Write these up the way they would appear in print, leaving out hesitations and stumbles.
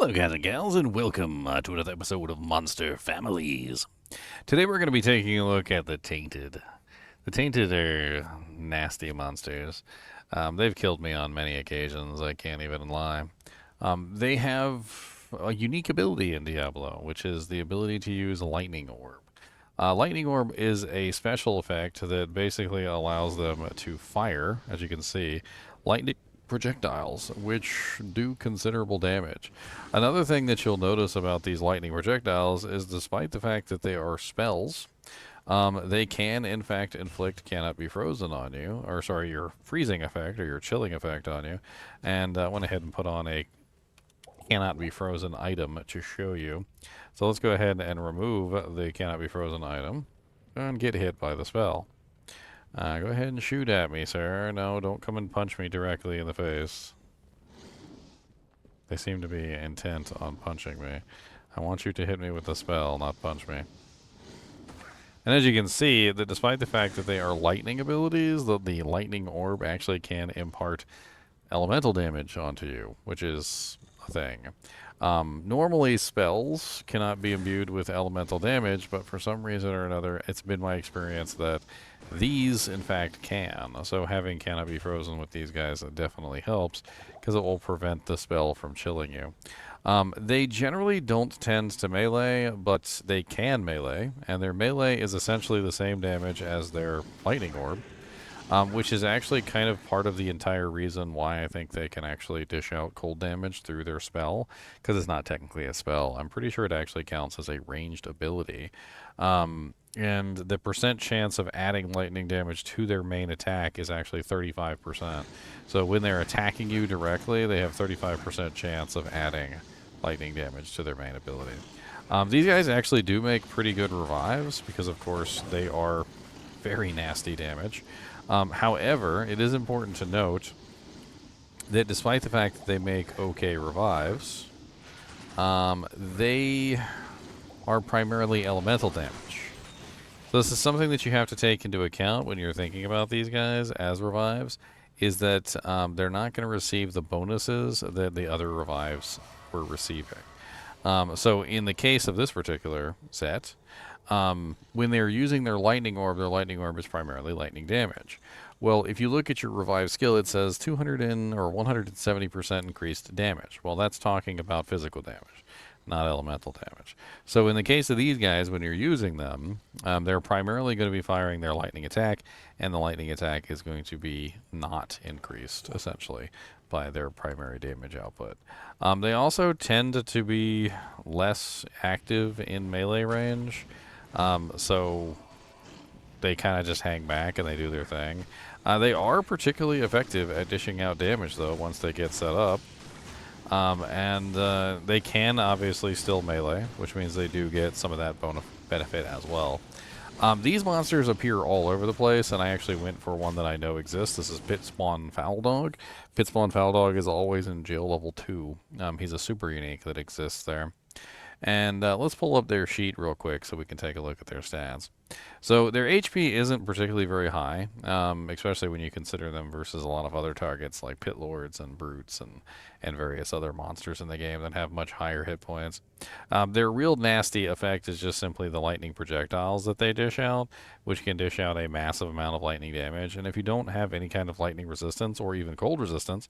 Hello, guys and gals, and welcome to another episode of Monster Families. Today we're going to be taking a look at the Tainted. The Tainted are nasty monsters. They've killed me on many occasions, I can't even lie. They have a unique ability in Diablo, which is the ability to use Lightning Orb. Lightning Orb is a special effect that basically allows them to fire, as you can see, lightning projectiles, which do considerable damage. Another thing that you'll notice about these lightning projectiles is despite the fact that they are spells, they can in fact inflict cannot be frozen on you, or sorry, your freezing effect or your chilling effect on you, and went ahead and put on a cannot be frozen item to show you. So let's go ahead and remove the cannot be frozen item and get hit by the spell. Go ahead and shoot at me, sir. No, don't come and punch me directly in the face. They seem to be intent on punching me. I want you to hit me with the spell, not punch me. And as you can see, that despite the fact that they are lightning abilities, the lightning orb actually can impart elemental damage onto you, which is a thing. Normally spells cannot be imbued with elemental damage, but for some reason or another, it's been my experience that these, in fact, can. So having cannot be frozen with these guys definitely helps, because it will prevent the spell from chilling you. They generally don't tend to melee, but they can melee, and their melee is essentially the same damage as their lightning orb. Which is actually kind of part of the entire reason why I think they can actually dish out cold damage through their spell, because it's not technically a spell. I'm pretty sure it actually counts as a ranged ability. And the percent chance of adding lightning damage to their main attack is actually 35%. So when they're attacking you directly, they have 35% chance of adding lightning damage to their main ability. These guys actually do make pretty good revives, because of course they are very nasty damage. However, it is important to note that despite the fact that they make okay revives, they are primarily elemental damage. So this is something that you have to take into account when you're thinking about these guys as revives, is that they're not going to receive the bonuses that the other revives were receiving. So in the case of this particular set, when they're using their lightning orb is primarily lightning damage. Well, if you look at your revive skill, it says 200 or 170% increased damage. Well, that's talking about physical damage, not elemental damage. So in the case of these guys, when you're using them, they're primarily going to be firing their lightning attack, and the lightning attack is going to be not increased, essentially, by their primary damage output. They also tend to be less active in melee range. So they kind of just hang back and they do their thing. They are particularly effective at dishing out damage, though, once they get set up. And they can obviously still melee, which means they do get some of that benefit as well. These monsters appear all over the place, and I actually went for one that I know exists. This is Pit Spawn Foul Dog. Pit Spawn Foul Dog is always in jail level 2. He's a super unique that exists there. And let's pull up their sheet real quick so we can take a look at their stats. So their HP isn't particularly very high, especially when you consider them versus a lot of other targets like pit lords and brutes and various other monsters in the game that have much higher hit points. Their real nasty effect is just simply the lightning projectiles that they dish out, which can dish out a massive amount of lightning damage. And if you don't have any kind of lightning resistance or even cold resistance,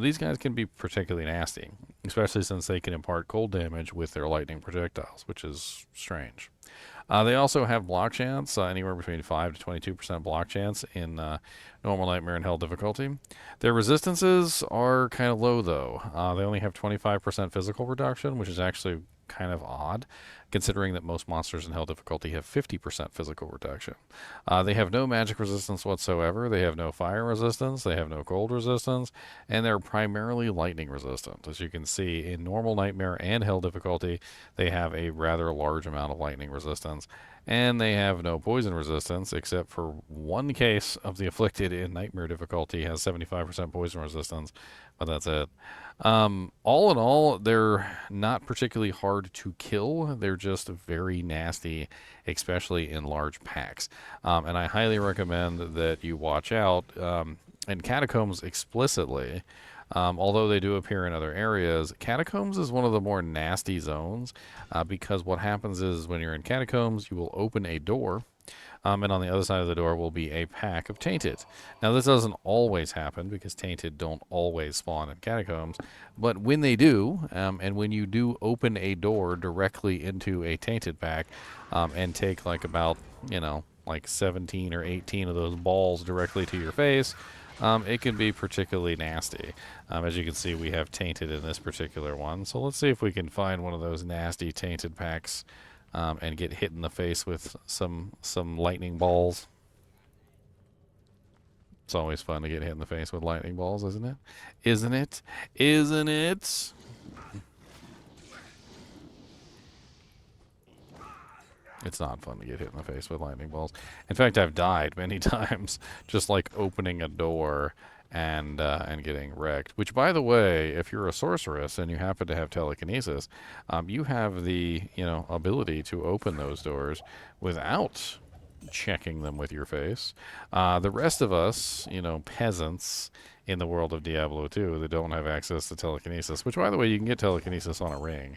these guys can be particularly nasty, especially since they can impart cold damage with their lightning projectiles, which is strange. They also have block chance, anywhere between 5 to 22% block chance in normal, nightmare, and hell difficulty. Their resistances are kind of low, though. They only have 25% physical reduction, which is actually kind of odd, considering that most monsters in hell difficulty have 50% physical reduction. They have no magic resistance whatsoever. They have no fire resistance. They have no cold resistance, and they're primarily lightning resistant. As you can see, in normal, nightmare, and hell difficulty, they have a rather large amount of lightning resistance, and they have no poison resistance, except for one case of the Afflicted in nightmare difficulty has 75% poison resistance, but that's it. All in all, they're not particularly hard to kill. They're just very nasty, especially in large packs. And I highly recommend that you watch out. In Catacombs explicitly, Although they do appear in other areas, Catacombs is one of the more nasty zones because what happens is when you're in Catacombs, you will open a door, and on the other side of the door will be a pack of Tainted. Now, this doesn't always happen because Tainted don't always spawn in Catacombs, but when they do, and when you do open a door directly into a Tainted pack and take like about, like 17 or 18 of those balls directly to your face, it can be particularly nasty. As you can see, we have Tainted in this particular one. So let's see if we can find one of those nasty Tainted packs and get hit in the face with some lightning balls. It's always fun to get hit in the face with lightning balls, isn't it? Isn't it? Isn't it? It's not fun to get hit in the face with lightning balls. In fact, I've died many times just like opening a door and getting wrecked. Which, by the way, if you're a sorceress and you happen to have telekinesis, you have the ability to open those doors without checking them with your face. The rest of us, peasants in the world of Diablo 2 that don't have access to telekinesis, which, by the way, you can get telekinesis on a ring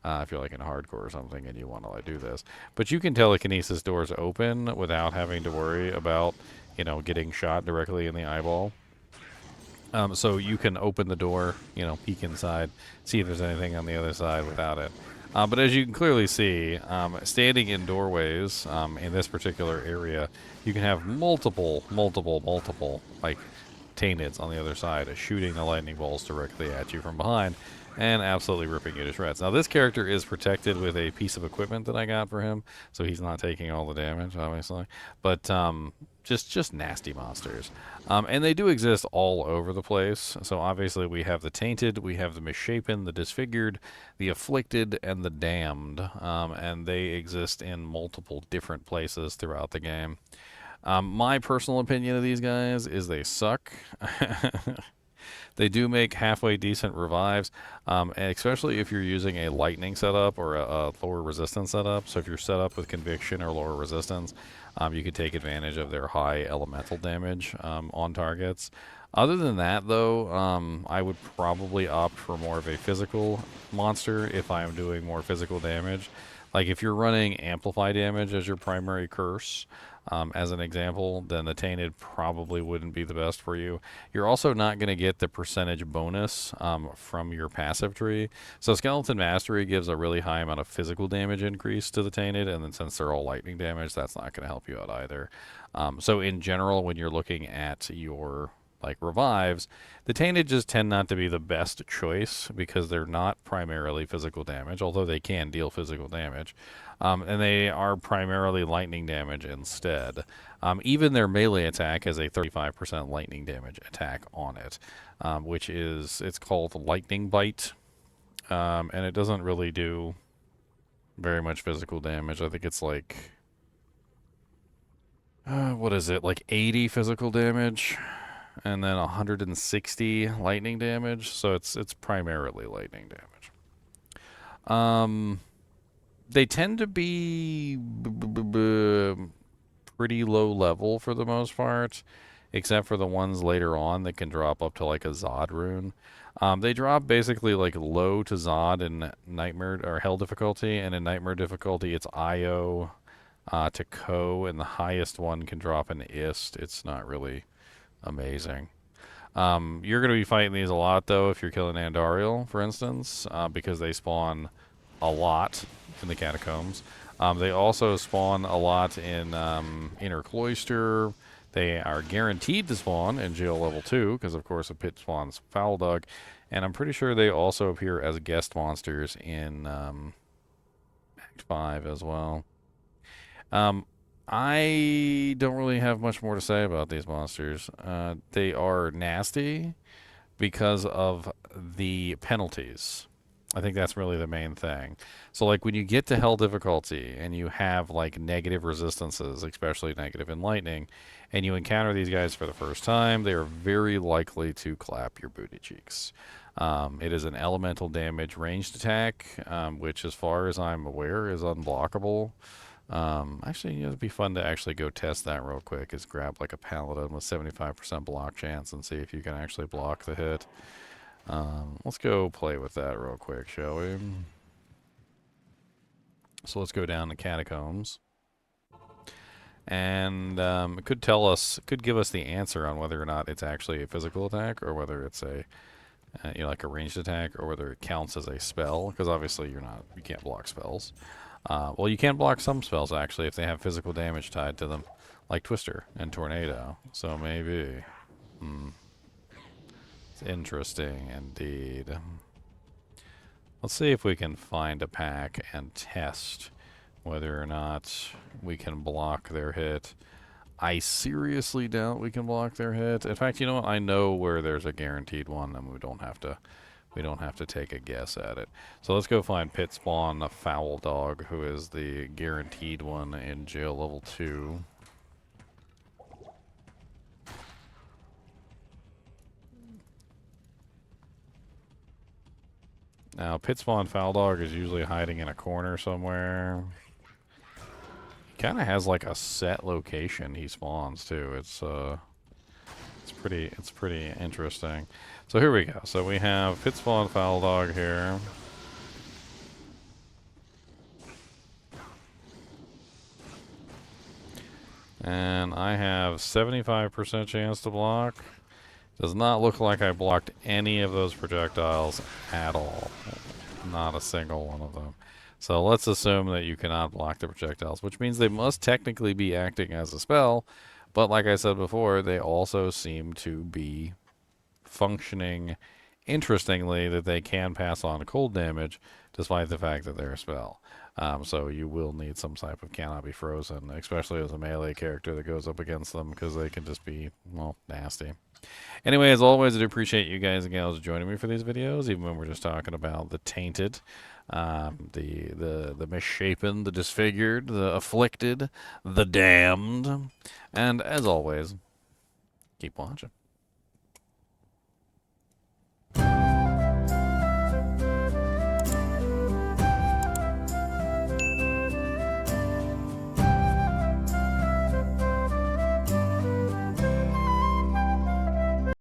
if you're like in hardcore or something and you want to like do this. But you can telekinesis doors open without having to worry about, getting shot directly in the eyeball. So you can open the door, peek inside, see if there's anything on the other side without it. But as you can clearly see, standing in doorways in this particular area, you can have multiple, like, Tainteds on the other side shooting the lightning bolts directly at you from behind and absolutely ripping you to shreds. Now, this character is protected with a piece of equipment that I got for him, so he's not taking all the damage, obviously. But just nasty monsters. And they do exist all over the place. So obviously we have the Tainted, we have the Misshapen, the Disfigured, the Afflicted, and the Damned. And they exist in multiple different places throughout the game. My personal opinion of these guys is they suck. They do make halfway decent revives, especially if you're using a lightning setup or a lower resistance setup. So if you're set up with conviction or lower resistance, you can take advantage of their high elemental damage on targets. Other than that, though, I would probably opt for more of a physical monster if I'm doing more physical damage. Like if you're running amplify damage as your primary curse, as an example, then the Tainted probably wouldn't be the best for you. You're also not going to get the percentage bonus from your passive tree. So Skeleton Mastery gives a really high amount of physical damage increase to the Tainted, and then since they're all lightning damage, that's not going to help you out either. So in general, when you're looking at your like revives, the Tainted just tend not to be the best choice because they're not primarily physical damage, although they can deal physical damage. And they are primarily lightning damage instead. Even their melee attack has a 35% lightning damage attack on it, which is, it's called Lightning Bite, and it doesn't really do very much physical damage. I think it's like, what is it, like 80 physical damage, and then 160 lightning damage, so it's primarily lightning damage. They tend to be pretty low level for the most part, except for the ones later on that can drop up to like a Zod rune. They drop basically like low to Zod in Nightmare or Hell difficulty, and in Nightmare difficulty it's Io to Ko, and the highest one can drop an Ist. It's not really amazing. You're going to be fighting these a lot though if you're killing Andariel, for instance, because they spawn a lot in the catacombs. They also spawn a lot in Inner Cloister. They are guaranteed to spawn in Jail Level 2, because of course a pit spawns Foul Dog. And I'm pretty sure they also appear as guest monsters in Act 5 as well. I don't really have much more to say about these monsters. They are nasty because of the penalties. I think that's really the main thing. So like when you get to Hell difficulty and you have like negative resistances, especially negative in lightning, and you encounter these guys for the first time, they are very likely to clap your booty cheeks. It is an elemental damage ranged attack, which as far as I'm aware is unblockable. Actually, it'd be fun to actually go test that real quick, is grab like a paladin with 75% block chance and see if you can actually block the hit. Let's go play with that real quick, shall we? So let's go down to Catacombs. And it could tell us, could give us the answer on whether or not it's actually a physical attack or whether it's a, like a ranged attack, or whether it counts as a spell. Because obviously you can't block spells. Well, you can block some spells actually if they have physical damage tied to them, like Twister and Tornado. So maybe, it's interesting indeed. Let's see if we can find a pack and test whether or not we can block their hit. I seriously doubt we can block their hit. In fact, you know what? I know where there's a guaranteed one, and we don't have to take a guess at it. So let's go find Pit Spawn, a foul dog, who is the guaranteed one in jail level 2. Now, Pit Spawn Foul Dog is usually hiding in a corner somewhere. He kind of has like a set location he spawns too. It's pretty interesting. So here we go. So we have Pit Spawn Foul Dog here. And I have 75% chance to block. Does not look like I blocked any of those projectiles at all. Not a single one of them. So let's assume that you cannot block the projectiles, which means they must technically be acting as a spell. But like I said before, they also seem to be functioning interestingly, that they can pass on cold damage despite the fact that they're a spell. So you will need some type of cannot be frozen, especially as a melee character that goes up against them, because they can just be, well, nasty. Anyway, as always, I do appreciate you guys and gals joining me for these videos, even when we're just talking about the Tainted, the Misshapen, the Disfigured, the Afflicted, the Damned, and as always, keep watching.